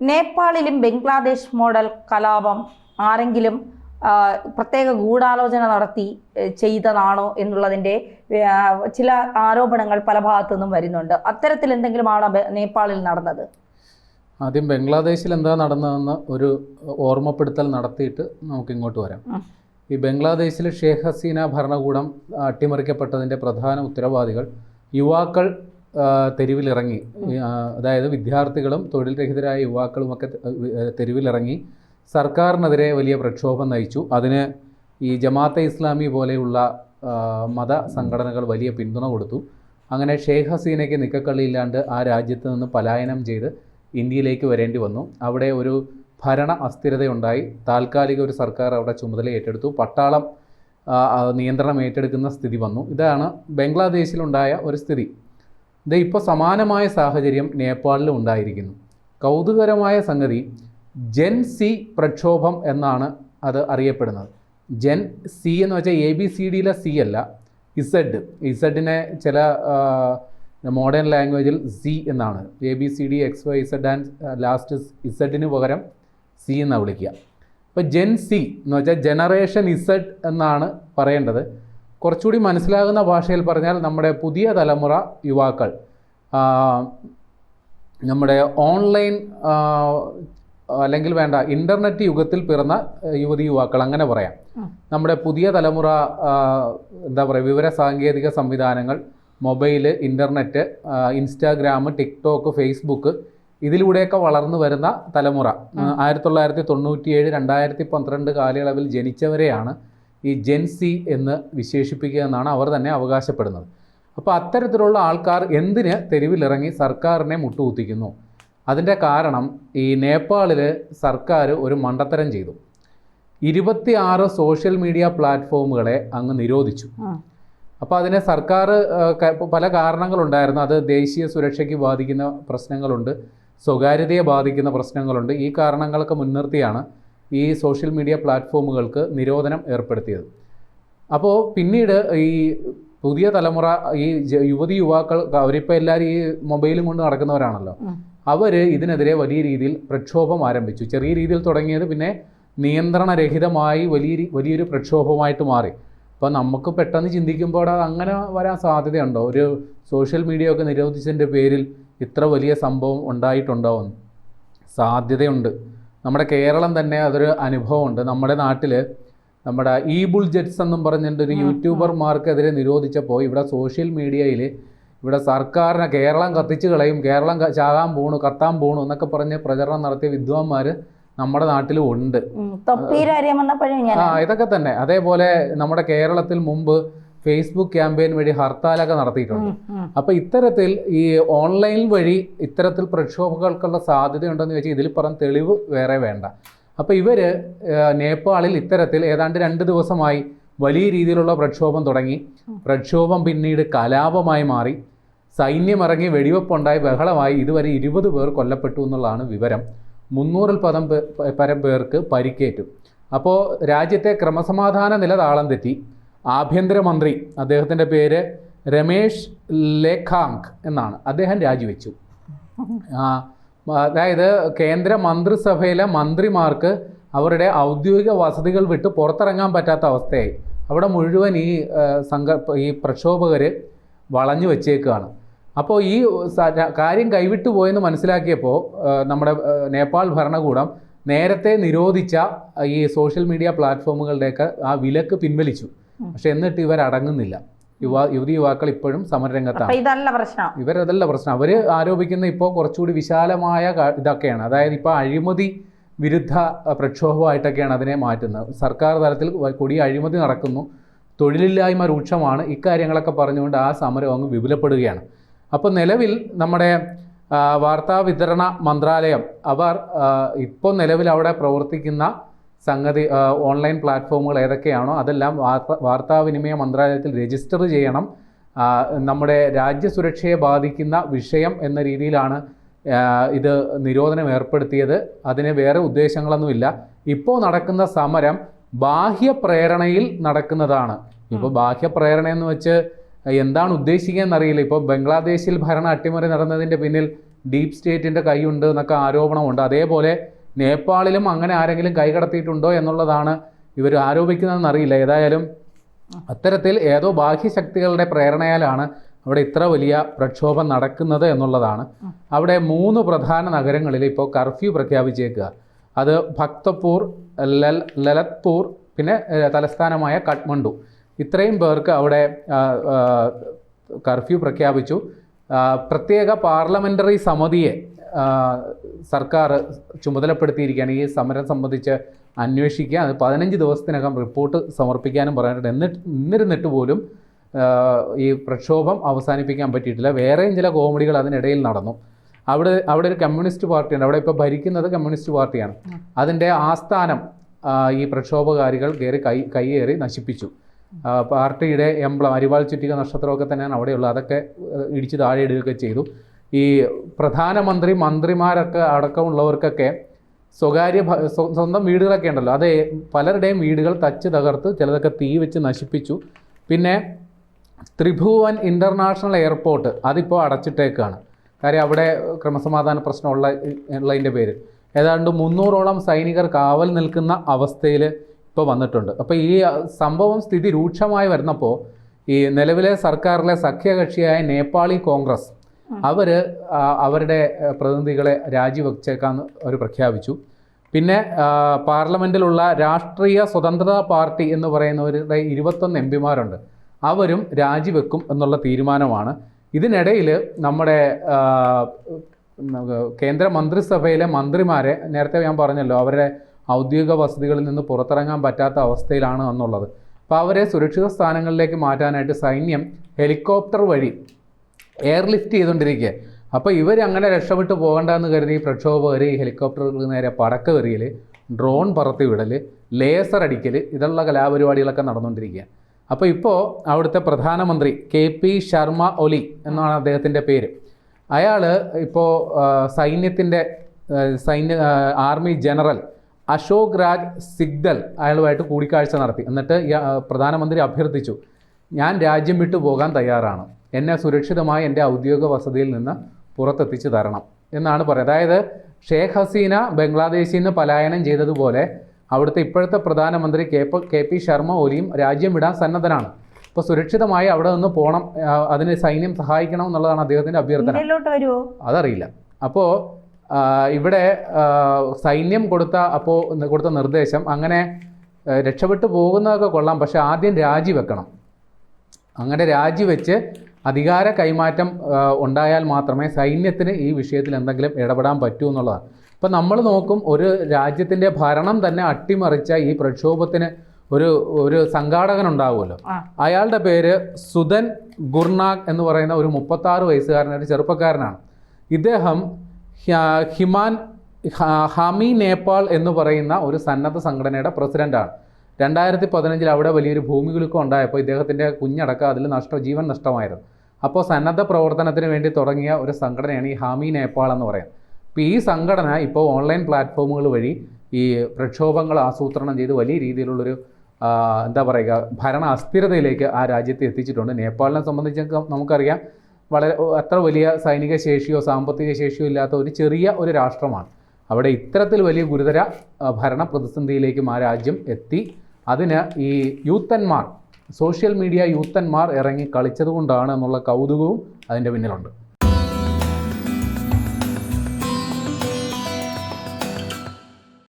നേപ്പാളിലും Bangladesh model കലാപം ആരെങ്കിലും പ്രത്യേക ഗൂഢാലോചന നടത്തി ചെയ്തതാണോ എന്നുള്ളതിൻ്റെ ചില ആരോപണങ്ങൾ പല ഭാഗത്തു നിന്നും വരുന്നുണ്ട്. അത്തരത്തിൽ എന്തെങ്കിലുമാണോ നേപ്പാളിൽ നടന്നത്? ആദ്യം ബംഗ്ലാദേശിൽ എന്താ നടന്നതെന്ന് ഒരു ഓർമ്മപ്പെടുത്തൽ നടത്തിയിട്ട് നമുക്ക് ഇങ്ങോട്ട് വരാം. ഈ ബംഗ്ലാദേശിൽ ഷേഖ് ഹസീന ഭരണകൂടം അട്ടിമറിക്കപ്പെട്ടതിൻ്റെ പ്രധാന ഉത്തരവാദികൾ യുവാക്കൾ തെരുവിലിറങ്ങി. അതായത് വിദ്യാർത്ഥികളും തൊഴിൽ രഹിതരായ യുവാക്കളുമൊക്കെ തെരുവിലിറങ്ങി സർക്കാരിനെതിരെ വലിയ പ്രക്ഷോഭം നയിച്ചു. അതിന് ഈ ജമാഅത്തെ ഇസ്ലാമി പോലെയുള്ള മത സംഘടനകൾ വലിയ പിന്തുണ കൊടുത്തു. അങ്ങനെ ഷേഖ് ഹസീനയ്ക്ക് നിക്കക്കള്ളിയില്ലാണ്ട് ആ രാജ്യത്ത് നിന്ന് പലായനം ചെയ്ത് ഇന്ത്യയിലേക്ക് വരേണ്ടി വന്നു. അവിടെ ഒരു ഭരണ അസ്ഥിരതയുണ്ടായി. താൽക്കാലിക ഒരു സർക്കാർ അവിടെ ചുമതല ഏറ്റെടുത്തു. പട്ടാളം നിയന്ത്രണം ഏറ്റെടുക്കുന്ന സ്ഥിതി വന്നു. ഇതാണ് ബംഗ്ലാദേശിലുണ്ടായ ഒരു സ്ഥിതി. ഇത് ഇപ്പോൾ സമാനമായ സാഹചര്യം നേപ്പാളിലും ഉണ്ടായിരിക്കുന്നു. കൗതുകരമായ സംഗതി ജെൻ സി പ്രക്ഷോഭം എന്നാണ് അത് അറിയപ്പെടുന്നത്. ജെൻ സി എന്ന് വെച്ചാൽ ABCDയിലെ സി അല്ല, ഇസഡിനെ ചില മോഡേൺ ലാംഗ്വേജിൽ സി എന്നാണ്. ABCD XYZ ആൻഡ് ലാസ്റ്റ് ഇസഡിന് പകരം സി എന്നാണ് വിളിക്കുക. അപ്പോൾ ജെൻ സി എന്ന് വെച്ചാൽ ജനറേഷൻ ഇസഡ് എന്നാണ് പറയേണ്ടത്. കുറച്ചുകൂടി മനസ്സിലാകുന്ന ഭാഷയിൽ പറഞ്ഞാൽ നമ്മുടെ പുതിയ തലമുറ യുവാക്കൾ, നമ്മുടെ ഓൺലൈൻ അല്ലെങ്കിൽ വേണ്ട ഇൻ്റർനെറ്റ് യുഗത്തിൽ പിറന്ന യുവതി യുവാക്കൾ, അങ്ങനെ പറയാം. നമ്മുടെ പുതിയ തലമുറ എന്താ പറയുക, വിവര സാങ്കേതിക സംവിധാനങ്ങൾ, mobile, internet, Instagram, TikTok, Facebook, ഇതിലൂടെയൊക്കെ വളർന്നു വരുന്ന തലമുറ 1997, 2012 കാലയളവിൽ ജനിച്ചവരെയാണ് ഈ ജെൻ സി എന്ന് വിശേഷിപ്പിക്കുക എന്നാണ് അവർ തന്നെ അവകാശപ്പെടുന്നത്. അപ്പോൾ അത്തരത്തിലുള്ള ആൾക്കാർ എന്തിന് തെരുവിലിറങ്ങി സർക്കാരിനെ മുട്ടുകുത്തിക്കുന്നു? അതിൻ്റെ കാരണം ഈ നേപ്പാളിൽ സർക്കാർ ഒരു മണ്ടത്തരം ചെയ്തു. 26 സോഷ്യൽ മീഡിയ പ്ലാറ്റ്ഫോമുകളെ അങ്ങ് നിരോധിച്ചു. അപ്പോൾ അതിനെ സർക്കാർ പല കാരണങ്ങളുണ്ടായിരുന്നു. അത് ദേശീയ സുരക്ഷയ്ക്ക് ബാധിക്കുന്ന പ്രശ്നങ്ങളുണ്ട്, സ്വകാര്യതയെ ബാധിക്കുന്ന പ്രശ്നങ്ങളുണ്ട്. ഈ കാരണങ്ങളൊക്കെ മുൻനിർത്തിയാണ് ഈ സോഷ്യൽ മീഡിയ പ്ലാറ്റ്ഫോമുകൾക്ക് നിരോധനം ഏർപ്പെടുത്തിയത്. അപ്പോൾ പിന്നീട് ഈ പുതിയ തലമുറ, ഈ യുവതി യുവാക്കൾ, അവരിപ്പോൾ എല്ലാവരും ഈ മൊബൈലും കൊണ്ട് നടക്കുന്നവരാണല്ലോ, അവർ ഇതിനെതിരെ വലിയ രീതിയിൽ പ്രക്ഷോഭം ആരംഭിച്ചു. ചെറിയ രീതിയിൽ തുടങ്ങിയത് പിന്നെ നിയന്ത്രണരഹിതമായി വലിയൊരു പ്രക്ഷോഭമായിട്ട് മാറി. അപ്പോൾ നമുക്ക് പെട്ടെന്ന് ചിന്തിക്കുമ്പോൾ അത് അങ്ങനെ വരാൻ സാധ്യതയുണ്ടോ? ഒരു സോഷ്യൽ മീഡിയ ഒക്കെ നിരോധിച്ചതിൻ്റെ പേരിൽ ഇത്ര വലിയ സംഭവം ഉണ്ടായിട്ടുണ്ടാവുമെന്ന് സാധ്യതയുണ്ട്. നമ്മുടെ കേരളം തന്നെ അതൊരു അനുഭവമുണ്ട്. നമ്മുടെ നാട്ടിൽ നമ്മുടെ ബുൾജെറ്റ്സ് എന്നും പറഞ്ഞിട്ട് ഒരു യൂട്യൂബർമാർക്കെതിരെ നിരോധിച്ചപ്പോൾ ഇവിടെ സോഷ്യൽ മീഡിയയിൽ ഇവിടെ സർക്കാരിനെ കേരളം കത്തിച്ച് കളയും, കേരളം ചാകാൻ പോണു, കത്താൻ പോണു എന്നൊക്കെ പറഞ്ഞ് പ്രചരണം നടത്തിയ വിദ്വാൻമാർ നമ്മുടെ നാട്ടിലും ഉണ്ട്. ഇതൊക്കെ തന്നെ. അതേപോലെ നമ്മുടെ കേരളത്തിൽ മുമ്പ് ഫേസ്ബുക്ക് ക്യാമ്പയിൻ വഴി ഹർത്താലൊക്കെ നടത്തിയിട്ടുണ്ട്. അപ്പോൾ ഇത്തരത്തിൽ ഈ ഓൺലൈൻ വഴി ഇത്തരത്തിൽ പ്രക്ഷോഭങ്ങൾക്കുള്ള സാധ്യതയുണ്ടെന്ന് വെച്ചാൽ ഇതിൽ പറഞ്ഞ തെളിവ് വേറെ വേണ്ട. അപ്പോൾ ഇവർ നേപ്പാളിൽ ഇത്തരത്തിൽ ഏതാണ്ട് 2 ദിവസമായി വലിയ രീതിയിലുള്ള പ്രക്ഷോഭം തുടങ്ങി. പ്രക്ഷോഭം പിന്നീട് കലാപമായി മാറി. സൈന്യമിറങ്ങി വെടിവെപ്പുണ്ടായി, ബഹളമായി. ഇതുവരെ 20 പേർ കൊല്ലപ്പെട്ടു എന്നുള്ളതാണ് വിവരം. 300 പരം പേർക്ക് പരിക്കേറ്റു. അപ്പോൾ രാജ്യത്തെ ക്രമസമാധാന നില താളം തെറ്റി. ആഭ്യന്തരമന്ത്രി, അദ്ദേഹത്തിൻ്റെ പേര് രമേശ് ലേഖാങ്ക് എന്നാണ്, അദ്ദേഹം രാജിവെച്ചു. അതായത് കേന്ദ്ര മന്ത്രിസഭയിലെ മന്ത്രിമാർക്ക് അവരുടെ ഔദ്യോഗിക വസതികൾ വിട്ട് പുറത്തിറങ്ങാൻ പറ്റാത്ത അവസ്ഥയായി. അവിടെ മുഴുവൻ ഈ പ്രക്ഷോഭകർ വളഞ്ഞു വെച്ചേക്കുകയാണ്. അപ്പോൾ ഈ കാര്യം കൈവിട്ടു പോയെന്ന് മനസ്സിലാക്കിയപ്പോൾ നമ്മുടെ നേപ്പാൾ ഭരണകൂടം നേരത്തെ നിരോധിച്ച ഈ സോഷ്യൽ മീഡിയ പ്ലാറ്റ്ഫോമുകളുടെയൊക്കെ ആ വിലക്ക് പിൻവലിച്ചു. പക്ഷെ എന്നിട്ട് ഇവരടങ്ങുന്നില്ല. യുവതി യുവാക്കൾ ഇപ്പോഴും സമരരംഗത്താണ്. ഇവരതല്ല പ്രശ്നം. അവർ ആരോപിക്കുന്ന ഇപ്പോൾ കുറച്ചുകൂടി വിശാലമായ ഇതൊക്കെയാണ്. അതായത് ഇപ്പോൾ അഴിമതി വിരുദ്ധ പ്രക്ഷോഭമായിട്ടൊക്കെയാണ് അതിനെ മാറ്റുന്നത്. സർക്കാർ തലത്തിൽ കൊടിയ അഴിമതി നടക്കുന്നു, തൊഴിലില്ലായ്മ രൂക്ഷമാണ്, ഇക്കാര്യങ്ങളൊക്കെ പറഞ്ഞുകൊണ്ട് ആ സമരം അങ്ങ് വിപുലപ്പെടുകയാണ്. അപ്പോൾ നിലവിൽ നമ്മുടെ വാർത്താവിതരണ മന്ത്രാലയം അവർ ഇപ്പോൾ നിലവിൽ അവിടെ പ്രവർത്തിക്കുന്ന സംഗതി ഓൺലൈൻ പ്ലാറ്റ്ഫോമുകൾ ഏതൊക്കെയാണോ അതെല്ലാം വാർത്താവിനിമയ മന്ത്രാലയത്തിൽ രജിസ്റ്റർ ചെയ്യണം. നമ്മുടെ രാജ്യസുരക്ഷയെ ബാധിക്കുന്ന വിഷയം എന്ന രീതിയിലാണ് ഇത് നിരോധനം ഏർപ്പെടുത്തിയത്. അതിന് വേറെ ഉദ്ദേശങ്ങളൊന്നുമില്ല. ഇപ്പോൾ നടക്കുന്ന സമരം ബാഹ്യപ്രേരണയിൽ നടക്കുന്നതാണ്. ഇപ്പോൾ ബാഹ്യപ്രേരണ എന്ന് വെച്ച് എന്താണ് ഉദ്ദേശിക്കുക എന്നറിയില്ല. ഇപ്പോൾ ബംഗ്ലാദേശിൽ ഭരണ അട്ടിമറി നടന്നതിൻ്റെ പിന്നിൽ ഡീപ് സ്റ്റേറ്റിൻ്റെ കൈയുണ്ട് എന്നൊക്കെ ആരോപണമുണ്ട്. അതേപോലെ നേപ്പാളിലും അങ്ങനെ ആരെങ്കിലും കൈകടത്തിയിട്ടുണ്ടോ എന്നുള്ളതാണ് ഇവർ ആരോപിക്കുന്നതെന്ന് അറിയില്ല. ഏതായാലും അത്തരത്തിൽ ഏതോ ബാഹ്യശക്തികളുടെ പ്രേരണയാലാണ് അവിടെ ഇത്ര വലിയ പ്രക്ഷോഭം നടക്കുന്നത് എന്നുള്ളതാണ്. അവിടെ 3 പ്രധാന നഗരങ്ങളിൽ ഇപ്പോൾ കർഫ്യൂ പ്രഖ്യാപിച്ചേക്കുക. അത് ഭക്തപൂർ, ലലത്പൂർ, പിന്നെ തലസ്ഥാനമായ കാഠ്മണ്ഡു. ഇത്രയും പേർക്ക് അവിടെ കർഫ്യൂ പ്രഖ്യാപിച്ചു. പ്രത്യേക പാർലമെൻ്ററി സമിതിയെ സർക്കാർ ചുമതലപ്പെടുത്തിയിരിക്കുകയാണ് ഈ സമരം സംബന്ധിച്ച് അന്വേഷിക്കുക. അത് 15 ദിവസത്തിനകം റിപ്പോർട്ട് സമർപ്പിക്കാനും പറഞ്ഞിട്ടുണ്ട്. എന്നിരുന്നിട്ട് പോലും ഈ പ്രക്ഷോഭം അവസാനിപ്പിക്കാൻ പറ്റിയിട്ടില്ല. വേറെയും ചില കോമഡികൾ അതിനിടയിൽ നടന്നു. അവിടെ ഒരു കമ്മ്യൂണിസ്റ്റ് പാർട്ടിയുണ്ട്. അവിടെ ഇപ്പോൾ ഭരിക്കുന്നത് കമ്മ്യൂണിസ്റ്റ് പാർട്ടിയാണ്. അതിൻ്റെ ആസ്ഥാനം ഈ പ്രക്ഷോഭകാരികൾ കയ്യേറി നശിപ്പിച്ചു. പാർട്ടിയുടെ എംബ്ലം, അരിവാൾ ചുറ്റിക നക്ഷത്രമൊക്കെ തന്നെയാണ് അവിടെയുള്ളത്. അതൊക്കെ ഇടിച്ച് താഴെ ഇടുകയൊക്കെ ചെയ്തു. ഈ പ്രധാനമന്ത്രി, മന്ത്രിമാരൊക്കെ അടക്കമുള്ളവർക്കൊക്കെ സ്വന്തം വീടുകളൊക്കെ ഉണ്ടല്ലോ, അത് പലരുടെയും വീടുകൾ തച്ച് തകർത്ത് ചിലതൊക്കെ തീ വെച്ച് നശിപ്പിച്ചു. പിന്നെ ത്രിഭുവൻ ഇൻ്റർനാഷണൽ എയർപോർട്ട് അതിപ്പോൾ അടച്ചിട്ടേക്കാണ്. കാര്യം അവിടെ ക്രമസമാധാന പ്രശ്നമുള്ളതിൻ്റെ പേരിൽ ഏതാണ്ട് 300ഓളം സൈനികർ കാവൽ നിൽക്കുന്ന അവസ്ഥയിൽ ഇപ്പോൾ വന്നിട്ടുണ്ട്. അപ്പോൾ ഈ സ്ഥിതി രൂക്ഷമായി വരുന്നപ്പോൾ ഈ നിലവിലെ സർക്കാരിലെ സഖ്യകക്ഷിയായ നേപ്പാളി കോൺഗ്രസ് അവരുടെ പ്രതിനിധികളെ രാജിവെച്ചേക്കാന്ന് അവർ പ്രഖ്യാപിച്ചു. പിന്നെ പാർലമെൻറ്റിലുള്ള രാഷ്ട്രീയ സ്വതന്ത്രതാ പാർട്ടി എന്ന് പറയുന്നവരുടെ 21 എംപിമാരുണ്ട്. അവരും രാജിവെക്കും എന്നുള്ള തീരുമാനമാണ്. ഇതിനിടയിൽ നമ്മുടെ കേന്ദ്ര മന്ത്രിസഭയിലെ മന്ത്രിമാരെ നേരത്തെ ഞാൻ പറഞ്ഞല്ലോ, അവരുടെ ഔദ്യോഗിക വസതികളിൽ നിന്ന് പുറത്തിറങ്ങാൻ പറ്റാത്ത അവസ്ഥയിലാണ് എന്നുള്ളത്. അപ്പോൾ അവരെ സുരക്ഷിത സ്ഥാനങ്ങളിലേക്ക് മാറ്റാനായിട്ട് സൈന്യം ഹെലികോപ്റ്റർ വഴി എയർലിഫ്റ്റ് ചെയ്തുകൊണ്ടിരിക്കുക. അപ്പോൾ ഇവർ അങ്ങനെ രക്ഷപ്പെട്ടു പോകണ്ടെന്ന് കരുതി പ്രക്ഷോഭകർ ഈ ഹെലികോപ്റ്ററുകൾക്ക് നേരെ പടക്കമെറിയൽ, ഡ്രോൺ പറത്തിവിടൽ, ലേസർ അടിക്കൽ, ഇതുള്ള കലാപരിപാടികളൊക്കെ നടന്നുകൊണ്ടിരിക്കുക. അപ്പോൾ ഇപ്പോൾ അവിടുത്തെ പ്രധാനമന്ത്രി KP ശർമ്മ ഒലി എന്നാണ് അദ്ദേഹത്തിൻ്റെ പേര്. അയാൾ ഇപ്പോൾ ആർമി ജനറൽ അശോക് രാജ് സിഗ്ദൽ അയാളുമായിട്ട് കൂടിക്കാഴ്ച നടത്തി. എന്നിട്ട് പ്രധാനമന്ത്രി അഭ്യർത്ഥിച്ചു, ഞാൻ രാജ്യം വിട്ടു പോകാൻ തയ്യാറാണ്, എന്നെ സുരക്ഷിതമായി എൻ്റെ ഔദ്യോഗിക വസതിയിൽ നിന്ന് പുറത്തെത്തിച്ച് തരണം എന്നാണ് പറയുന്നത്. അതായത് ഷേഖ് ഹസീന ബംഗ്ലാദേശിൽ നിന്ന് പലായനം ചെയ്തതുപോലെ അവിടുത്തെ ഇപ്പോഴത്തെ പ്രധാനമന്ത്രി KP ശർമ്മ ഒലിയും രാജ്യം വിടാൻ സന്നദ്ധനാണ്. അപ്പോൾ സുരക്ഷിതമായി അവിടെ നിന്ന് പോകണം, അതിന് സൈന്യം സഹായിക്കണം എന്നുള്ളതാണ് അദ്ദേഹത്തിൻ്റെ അഭ്യർത്ഥന. അതറിയില്ല. അപ്പോൾ ഇവിടെ സൈന്യം കൊടുത്ത നിർദ്ദേശം, അങ്ങനെ രക്ഷപ്പെട്ടു പോകുന്നതൊക്കെ കൊള്ളാം, പക്ഷേ ആദ്യം രാജിവെക്കണം. അങ്ങനെ രാജിവെച്ച് അധികാര കൈമാറ്റം ഉണ്ടായാൽ മാത്രമേ സൈന്യത്തിന് ഈ വിഷയത്തിൽ എന്തെങ്കിലും ഇടപെടാൻ പറ്റൂ എന്നുള്ളതാണ്. ഇപ്പം നമ്മൾ നോക്കും, ഒരു രാജ്യത്തിൻ്റെ ഭരണം തന്നെ അട്ടിമറിച്ച ഈ പ്രക്ഷോഭത്തിന് ഒരു സംഘാടകൻ ഉണ്ടാവുമല്ലോ. അയാളുടെ പേര് സുധൻ ഗുർനാഗ് എന്ന് പറയുന്ന ഒരു 36 വയസ്സുകാരനൊരു ചെറുപ്പക്കാരനാണ്. ഇദ്ദേഹം ഹാമി നേപ്പാൾ എന്ന് പറയുന്ന ഒരു സന്നദ്ധ സംഘടനയുടെ പ്രസിഡൻ്റാണ്. 2015 അവിടെ വലിയൊരു ഭൂമികുലുക്കം ഉണ്ടായപ്പോൾ ഇദ്ദേഹത്തിൻ്റെ കുഞ്ഞടക്കം അതിൽ ജീവൻ നഷ്ടമായിരുന്നു. അപ്പോൾ സന്നദ്ധ പ്രവർത്തനത്തിന് വേണ്ടി തുടങ്ങിയ ഒരു സംഘടനയാണ് ഈ ഹാമി നേപ്പാൾ എന്ന് പറയുന്നത്. അപ്പോൾ ഈ സംഘടന ഇപ്പോൾ ഓൺലൈൻ പ്ലാറ്റ്ഫോമുകൾ വഴി ഈ പ്രക്ഷോഭങ്ങൾ ആസൂത്രണം ചെയ്ത് വലിയ രീതിയിലുള്ളൊരു ഭരണ അസ്ഥിരതയിലേക്ക് ആ രാജ്യത്തെ എത്തിച്ചിട്ടുണ്ട്. നേപ്പാളിനെ സംബന്ധിച്ച് നമുക്കറിയാം, അത്ര വലിയ സൈനിക ശേഷിയോ സാമ്പത്തിക ശേഷിയോ ഇല്ലാത്ത ഒരു രാഷ്ട്രമാണ്. അവിടെ ഇത്തരത്തിൽ വലിയ ഗുരുതര ഭരണ പ്രതിസന്ധിയിലേക്കും ആ രാജ്യം എത്തി. അതിന് ഈ സോഷ്യൽ മീഡിയ യൂത്തന്മാർ ഇറങ്ങി കളിച്ചതുകൊണ്ടാണ് എന്നുള്ള കൗതുകവും അതിൻ്റെ പിന്നിലുണ്ട്.